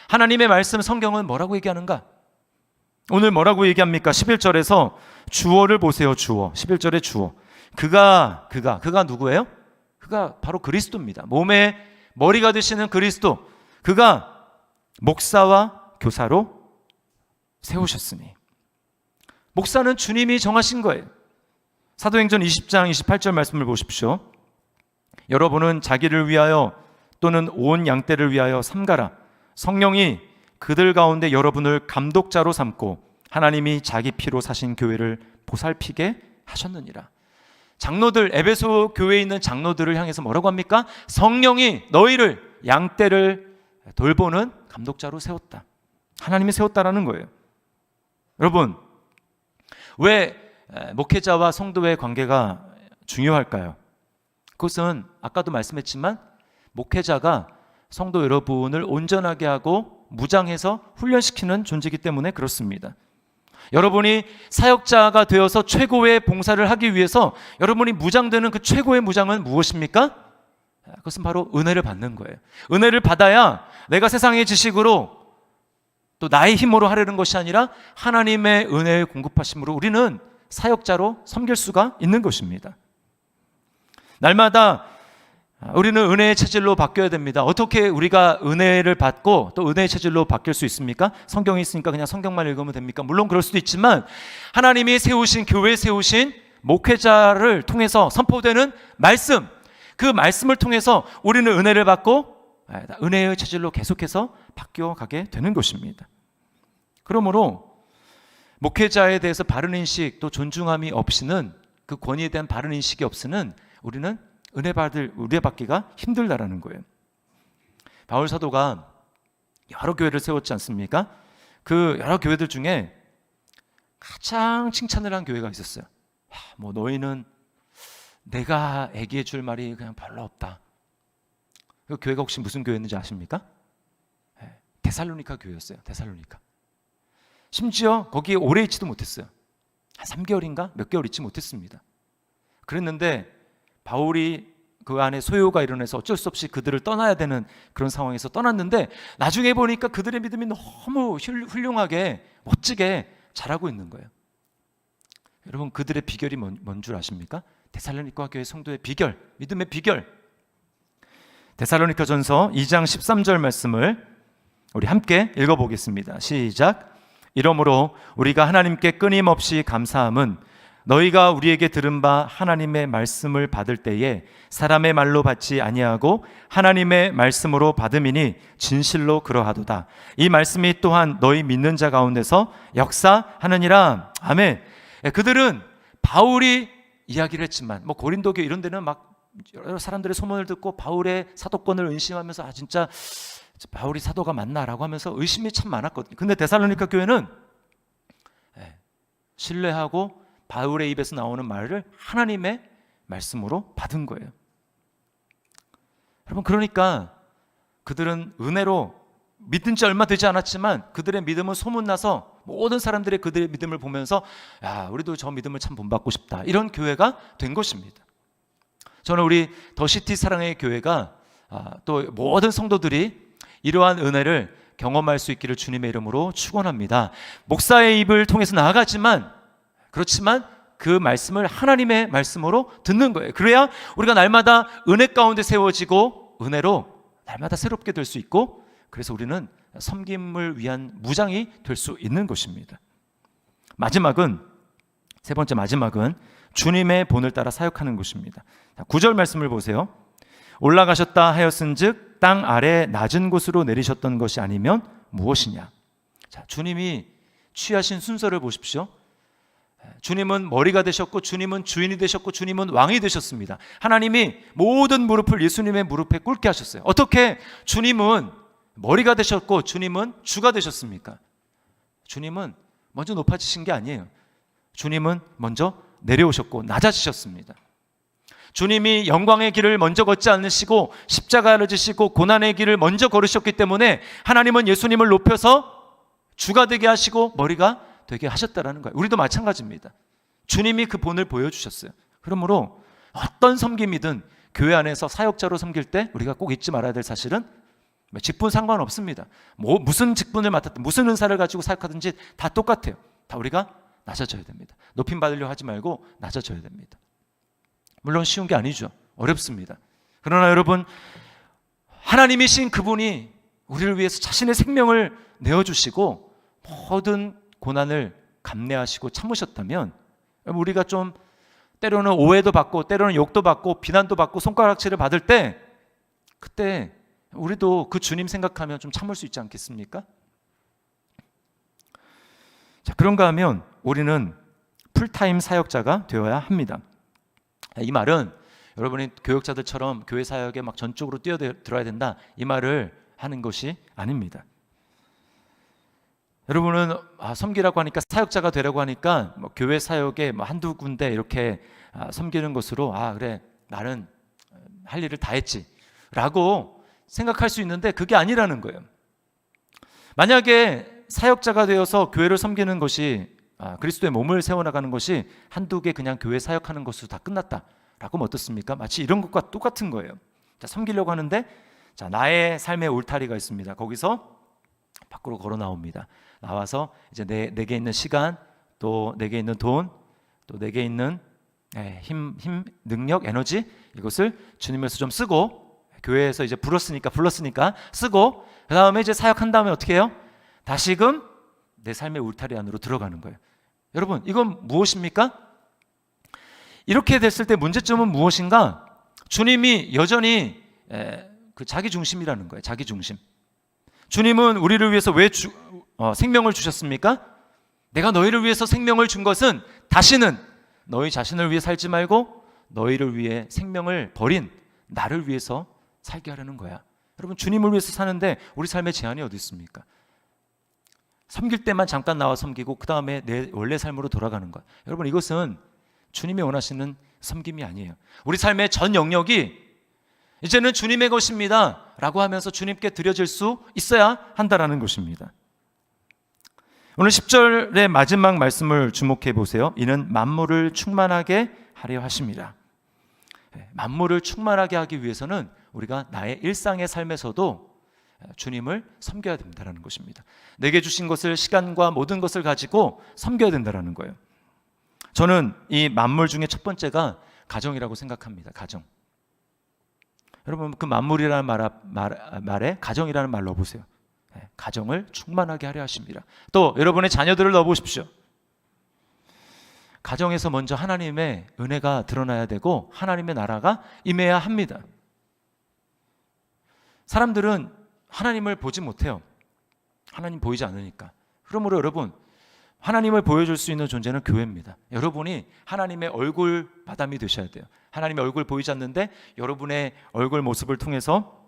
하나님의 말씀 성경은 뭐라고 얘기하는가? 오늘 뭐라고 얘기합니까? 11절에서 주어를 보세요. 주어. 11절에 주어. 그가 누구예요? 그가 바로 그리스도입니다. 몸의 머리가 되시는 그리스도. 그가 목사와 교사로 세우셨으니. 목사는 주님이 정하신 거예요. 사도행전 20장 28절 말씀을 보십시오. 여러분은 자기를 위하여 또는 온 양떼를 위하여 삼가라. 성령이 그들 가운데 여러분을 감독자로 삼고 하나님이 자기 피로 사신 교회를 보살피게 하셨느니라. 장로들, 에베소 교회에 있는 장로들을 향해서 뭐라고 합니까? 성령이 너희를, 양떼를 돌보는 감독자로 세웠다. 하나님이 세웠다라는 거예요. 여러분, 왜 목회자와 성도의 관계가 중요할까요? 그것은 아까도 말씀했지만 목회자가 성도 여러분을 온전하게 하고 무장해서 훈련시키는 존재이기 때문에 그렇습니다. 여러분이 사역자가 되어서 최고의 봉사를 하기 위해서 여러분이 무장되는 그 최고의 무장은 무엇입니까? 그것은 바로 은혜를 받는 거예요. 은혜를 받아야 내가 세상의 지식으로 또 나의 힘으로 하려는 것이 아니라 하나님의 은혜의 공급하심으로 우리는 사역자로 섬길 수가 있는 것입니다. 날마다 우리는 은혜의 체질로 바뀌어야 됩니다. 어떻게 우리가 은혜를 받고 또 은혜의 체질로 바뀔 수 있습니까? 성경이 있으니까 그냥 성경만 읽으면 됩니까? 물론 그럴 수도 있지만 하나님이 세우신, 교회 세우신 목회자를 통해서 선포되는 말씀, 그 말씀을 통해서 우리는 은혜를 받고 은혜의 체질로 계속해서 바뀌어가게 되는 것입니다. 그러므로 목회자에 대해서 바른 인식 또 존중함이 없이는, 그 권위에 대한 바른 인식이 없이는 우리는 은혜 받기가 힘들다라는 거예요. 바울 사도가 여러 교회를 세웠지 않습니까? 그 여러 교회들 중에 가장 칭찬을 한 교회가 있었어요. 뭐 너희는 내가 얘기해 줄 말이 그냥 별로 없다. 그 교회가 혹시 무슨 교회였는지 아십니까? 데살로니가 교회였어요. 데살로니가. 심지어 거기에 오래 있지도 못했어요. 한 3개월인가? 몇 개월 있지 못했습니다. 그랬는데 바울이 그 안에 소요가 일어나서 어쩔 수 없이 그들을 떠나야 되는 그런 상황에서 떠났는데 나중에 보니까 그들의 믿음이 너무 훌륭하게 멋지게 자라고 있는 거예요. 여러분, 그들의 비결이 뭔 줄 아십니까? 데살로니가 교회 성도의 비결, 믿음의 비결. 데살로니가전서 2장 13절 말씀을 우리 함께 읽어보겠습니다. 시작. 이러므로 우리가 하나님께 끊임없이 감사함은 너희가 우리에게 들은 바 하나님의 말씀을 받을 때에 사람의 말로 받지 아니하고 하나님의 말씀으로 받음이니 진실로 그러하도다. 이 말씀이 또한 너희 믿는 자 가운데서 역사하느니라. 아멘. 그들은 바울이 이야기를 했지만 뭐 고린도교 이런 데는 막 여러 사람들의 소문을 듣고 바울의 사도권을 의심하면서 진짜 바울이 사도가 맞나라고 하면서 의심이 참 많았거든요. 근데 데살로니가 교회는 신뢰하고 바울의 입에서 나오는 말을 하나님의 말씀으로 받은 거예요. 여러분, 그러니까 그들은 은혜로 믿은 지 얼마 되지 않았지만 그들의 믿음은 소문나서 모든 사람들이 그들의 믿음을 보면서 야, 우리도 저 믿음을 참 본받고 싶다, 이런 교회가 된 것입니다. 저는 우리 더시티 사랑의 교회가 또 모든 성도들이 이러한 은혜를 경험할 수 있기를 주님의 이름으로 축원합니다. 목사의 입을 통해서 나아가지만 그렇지만 그 말씀을 하나님의 말씀으로 듣는 거예요. 그래야 우리가 날마다 은혜 가운데 세워지고 은혜로 날마다 새롭게 될 수 있고, 그래서 우리는 섬김을 위한 무장이 될 수 있는 것입니다. 세 번째 마지막은 주님의 본을 따라 사역하는 것입니다. 9절 말씀을 보세요. 올라가셨다 하였은즉 땅 아래 낮은 곳으로 내리셨던 것이 아니면 무엇이냐. 자, 주님이 취하신 순서를 보십시오. 주님은 머리가 되셨고 주님은 주인이 되셨고 주님은 왕이 되셨습니다. 하나님이 모든 무릎을 예수님의 무릎에 꿇게 하셨어요. 어떻게 주님은 머리가 되셨고 주님은 주가 되셨습니까? 주님은 먼저 높아지신 게 아니에요. 주님은 먼저 내려오셨고 낮아지셨습니다. 주님이 영광의 길을 먼저 걷지 않으시고 십자가를 지시고 고난의 길을 먼저 걸으셨기 때문에 하나님은 예수님을 높여서 주가 되게 하시고 머리가 되게 하셨다라는 거예요. 우리도 마찬가지입니다. 주님이 그 본을 보여주셨어요. 그러므로 어떤 섬김이든 교회 안에서 사역자로 섬길 때 우리가 꼭 잊지 말아야 될 사실은 직분 상관없습니다. 무슨 직분을 맡았든 무슨 은사를 가지고 사역하든지 다 똑같아요. 다 우리가 낮아져야 됩니다. 높임 받으려 하지 말고 낮아져야 됩니다. 물론 쉬운 게 아니죠. 어렵습니다. 그러나 여러분, 하나님이신 그분이 우리를 위해서 자신의 생명을 내어주시고 모든 고난을 감내하시고 참으셨다면, 우리가 좀 때로는 오해도 받고 때로는 욕도 받고 비난도 받고 손가락질을 받을 때 그때 우리도 그 주님 생각하면 좀 참을 수 있지 않겠습니까? 자, 그런가 하면 우리는 풀타임 사역자가 되어야 합니다. 이 말은 여러분이 교역자들처럼 교회 사역에 막 전적으로 뛰어들어야 된다, 이 말을 하는 것이 아닙니다. 여러분은 섬기라고 하니까, 사역자가 되라고 하니까 뭐 교회 사역에 뭐 한두 군데 이렇게 섬기는 것으로 그래 나는 할 일을 다 했지 라고 생각할 수 있는데 그게 아니라는 거예요. 만약에 사역자가 되어서 교회를 섬기는 것이 그리스도의 몸을 세워나가는 것이 한두 개 그냥 교회 사역하는 것으로 다 끝났다라고 하면 어떻습니까? 마치 이런 것과 똑같은 거예요. 자, 섬기려고 하는데 자, 나의 삶의 울타리가 있습니다. 거기서 밖으로 걸어 나옵니다. 나와서 이제 내게 있는 시간, 또 내게 있는 돈, 또 내게 있는 힘, 능력, 에너지 이것을 주님에서 좀 쓰고 교회에서 이제 불렀으니까 쓰고 그 다음에 이제 사역한 다음에 어떻게 해요? 다시금 내 삶의 울타리 안으로 들어가는 거예요. 여러분, 이건 무엇입니까? 이렇게 됐을 때 문제점은 무엇인가? 주님이 여전히 그 자기 중심이라는 거예요. 자기 중심. 주님은 우리를 위해서 왜 생명을 주셨습니까? 내가 너희를 위해서 생명을 준 것은 다시는 너희 자신을 위해 살지 말고 너희를 위해 생명을 버린 나를 위해서 살게 하려는 거야. 여러분, 주님을 위해서 사는데 우리 삶에 제한이 어디 있습니까? 섬길 때만 잠깐 나와 섬기고 그 다음에 내 원래 삶으로 돌아가는 것. 여러분, 이것은 주님이 원하시는 섬김이 아니에요. 우리 삶의 전 영역이 이제는 주님의 것입니다 라고 하면서 주님께 드려질 수 있어야 한다라는 것입니다. 오늘 10절의 마지막 말씀을 주목해 보세요. 이는 만물을 충만하게 하려 하십니다. 만물을 충만하게 하기 위해서는 우리가 나의 일상의 삶에서도 주님을 섬겨야 된다는 것입니다. 내게 주신 것을, 시간과 모든 것을 가지고 섬겨야 된다는 거예요. 저는 이 만물 중에 첫 번째가 가정이라고 생각합니다. 가정. 여러분, 그 만물이라는 말에 가정이라는 말 넣어보세요. 가정을 충만하게 하려 하십니다. 또 여러분의 자녀들을 넣어보십시오. 가정에서 먼저 하나님의 은혜가 드러나야 되고 하나님의 나라가 임해야 합니다. 사람들은 하나님을 보지 못해요. 하나님 보이지 않으니까. 그러므로 여러분, 하나님을 보여줄 수 있는 존재는 교회입니다. 여러분이 하나님의 얼굴 바담이 되셔야 돼요. 하나님의 얼굴 보이지 않는데 여러분의 얼굴 모습을 통해서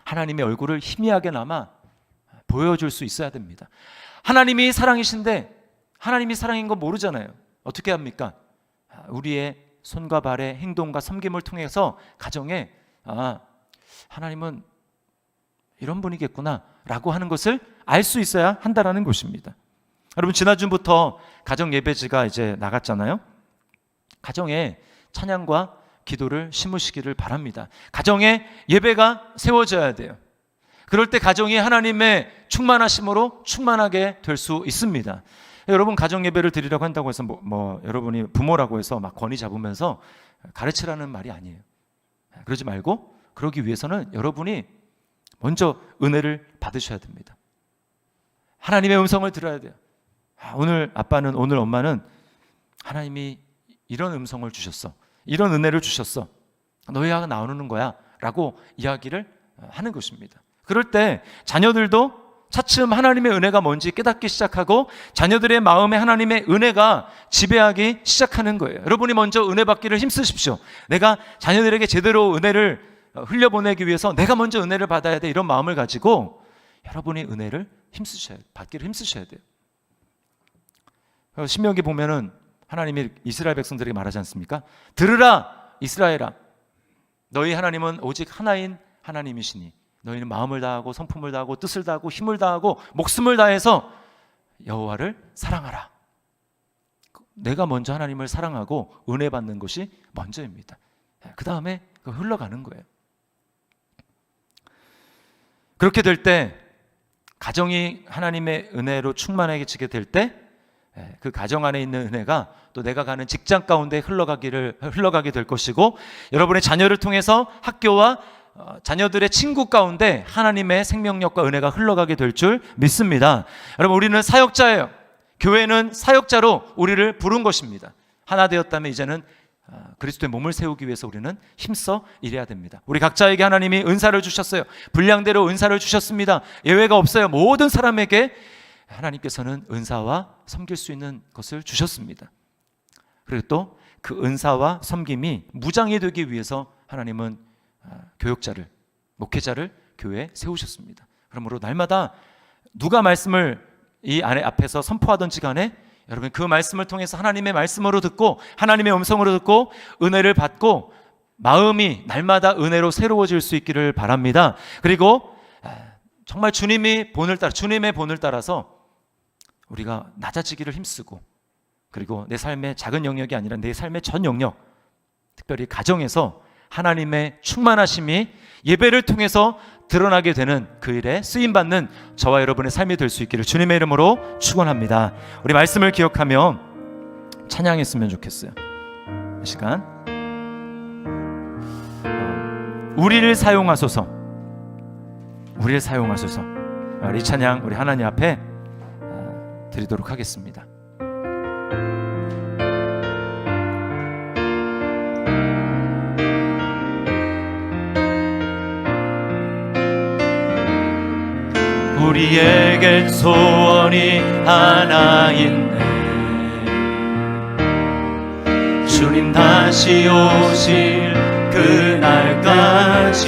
하나님의 얼굴을 희미하게나마 보여줄 수 있어야 됩니다. 하나님이 사랑이신데 하나님이 사랑인 거 모르잖아요. 어떻게 합니까? 우리의 손과 발의 행동과 섬김을 통해서 가정에 하나님은 이런 분이겠구나 라고 하는 것을 알 수 있어야 한다는 것입니다. 여러분, 지난주부터 가정 예배지가 이제 나갔잖아요. 가정에 찬양과 기도를 심으시기를 바랍니다. 가정에 예배가 세워져야 돼요. 그럴 때 가정이 하나님의 충만하심으로 충만하게 될 수 있습니다. 여러분, 가정 예배를 드리라고 한다고 해서 여러분이 부모라고 해서 막 권위 잡으면서 가르치라는 말이 아니에요. 그러지 말고 그러기 위해서는 여러분이 먼저 은혜를 받으셔야 됩니다. 하나님의 음성을 들어야 돼요. 오늘 아빠는, 오늘 엄마는 하나님이 이런 음성을 주셨어, 이런 은혜를 주셨어, 너희가 나누는 거야 라고 이야기를 하는 것입니다. 그럴 때 자녀들도 차츰 하나님의 은혜가 뭔지 깨닫기 시작하고 자녀들의 마음에 하나님의 은혜가 지배하기 시작하는 거예요. 여러분이 먼저 은혜 받기를 힘쓰십시오. 내가 자녀들에게 제대로 은혜를 흘려보내기 위해서 내가 먼저 은혜를 받아야 돼, 이런 마음을 가지고 여러분이 은혜를 받기를 힘쓰셔야 돼요. 신명기 보면은 하나님이 이스라엘 백성들에게 말하지 않습니까? 들으라 이스라엘아, 너희 하나님은 오직 하나인 하나님이시니 너희는 마음을 다하고 성품을 다하고 뜻을 다하고 힘을 다하고 목숨을 다해서 여호와를 사랑하라. 내가 먼저 하나님을 사랑하고 은혜 받는 것이 먼저입니다. 그 다음에 흘러가는 거예요. 그렇게 될 때 가정이 하나님의 은혜로 충만해지게 될 때 그 가정 안에 있는 은혜가 또 내가 가는 직장 가운데 흘러가게 될 것이고, 여러분의 자녀를 통해서 학교와 자녀들의 친구 가운데 하나님의 생명력과 은혜가 흘러가게 될 줄 믿습니다. 여러분, 우리는 사역자예요. 교회는 사역자로 우리를 부른 것입니다. 하나 되었다면 이제는 그리스도의 몸을 세우기 위해서 우리는 힘써 일해야 됩니다. 우리 각자에게 하나님이 은사를 주셨어요. 분량대로 은사를 주셨습니다. 예외가 없어요. 모든 사람에게 하나님께서는 은사와 섬길 수 있는 것을 주셨습니다. 그리고 또 그 은사와 섬김이 무장이 되기 위해서 하나님은 교역자를, 목회자를 교회에 세우셨습니다. 그러므로 날마다 누가 말씀을 이 안에 앞에서 선포하든지 간에 여러분 그 말씀을 통해서 하나님의 말씀으로 듣고 하나님의 음성으로 듣고 은혜를 받고 마음이 날마다 은혜로 새로워질 수 있기를 바랍니다. 그리고 정말 주님의 본을 따라서 우리가 낮아지기를 힘쓰고, 그리고 내 삶의 작은 영역이 아니라 내 삶의 전 영역, 특별히 가정에서 하나님의 충만하심이 예배를 통해서 드러나게 되는 그 일에 쓰임받는 저와 여러분의 삶이 될 수 있기를 주님의 이름으로 축원합니다. 우리 말씀을 기억하며 찬양했으면 좋겠어요. 이 시간 우리를 사용하소서, 우리를 사용하소서. 이 찬양 우리 하나님 앞에 드리도록 하겠습니다. 우리에겐 소원이 하나 있네. 주님 다시 오실 그날까지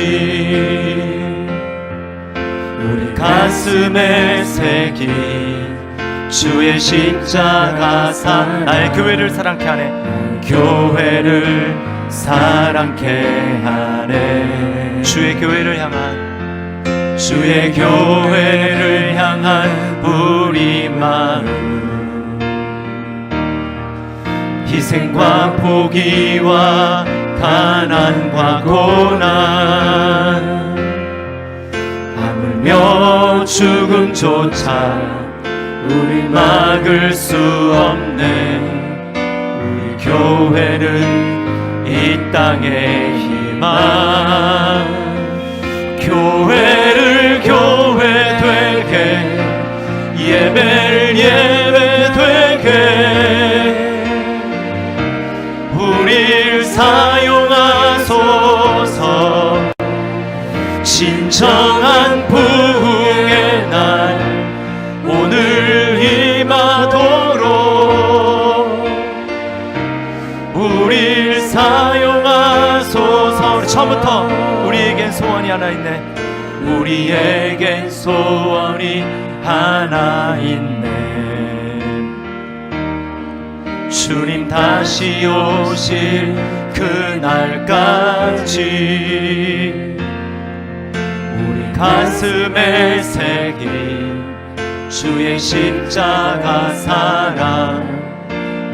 우리 가슴에 새긴 주의 십자가상, 나의 교회를 사랑케 하네. 교회를 사랑케 하네. 주의 교회를 향한, 주의 교회를 향한 우리 마음, 희생과 포기와 가난과 고난, 하물며 죽음조차 우리 막을 수 없네. 우리 교회는 이 땅의 희망, 교회를 교회 되게, 예배를 예배 되게 우리를 사용하소서. 진정한 부흥의 날 오늘 임하도록 우리를 사용하소서. 우리 처음부터 우리에겐 소원이 하나 있네. 우리에겐 소원이 하나 있네. 주님 다시 오실 그날까지 우리 가슴에 새긴 주의 십자가 사랑,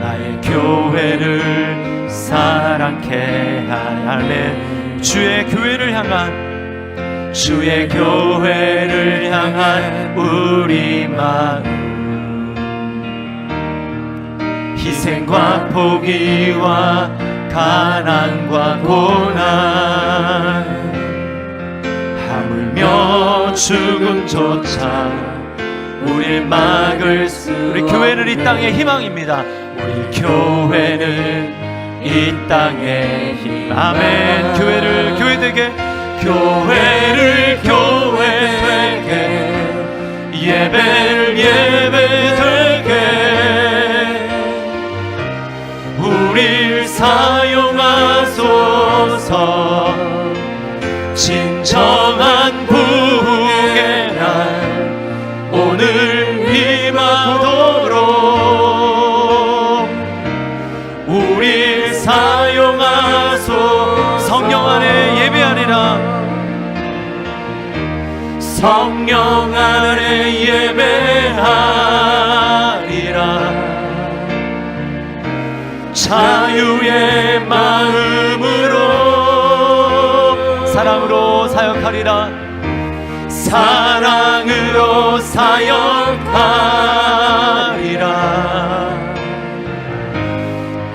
나의 교회를 사랑케 하네. 주의 교회를 향한, 주의 교회를 향한 우리 마음, 희생과 포기와 가난과 고난, 하물며 죽음조차 우릴 막을 수. 우리 교회는 이 땅의 희망입니다. 우리 교회는 이 땅의 희망. 아멘. 교회를 교회 되게, 교회를 교회 되게, 예배를 예배 되게 우릴 사용하소서. 진정한 부흥의 날 오늘 임하도록 우릴 사용하소서. 성령 안에 예배하리라, 성령 안에 예배하리라. 자유의 마음으로 사랑으로 사역하리라, 사랑으로 사역하리라.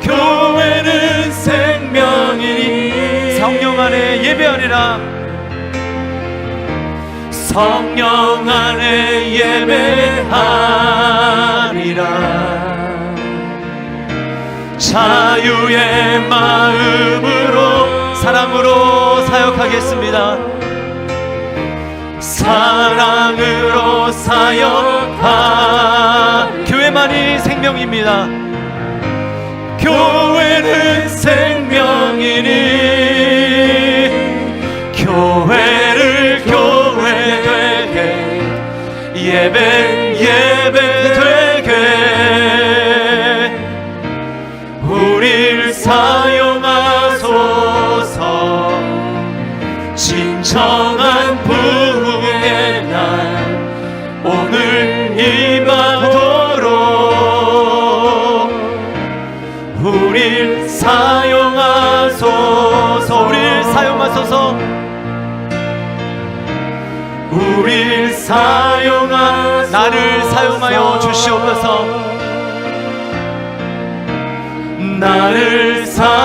교회는 생명이니 성령 안에 예배하리라, 성령 안에 예배하리라. 자유의 마음으로 사랑으로 사역하겠습니다. 사랑으로 사역하. 교회만이 생명입니다. 교회는 생명이니 교회를 교회 되게, 예배 예배 되게 우릴 사용하소서. 진정한 부흥의 날 오늘 임하도록 주옵소서. 우릴 사용하소서. 나를 사용하여 주시옵소서. 나를 사용하소서.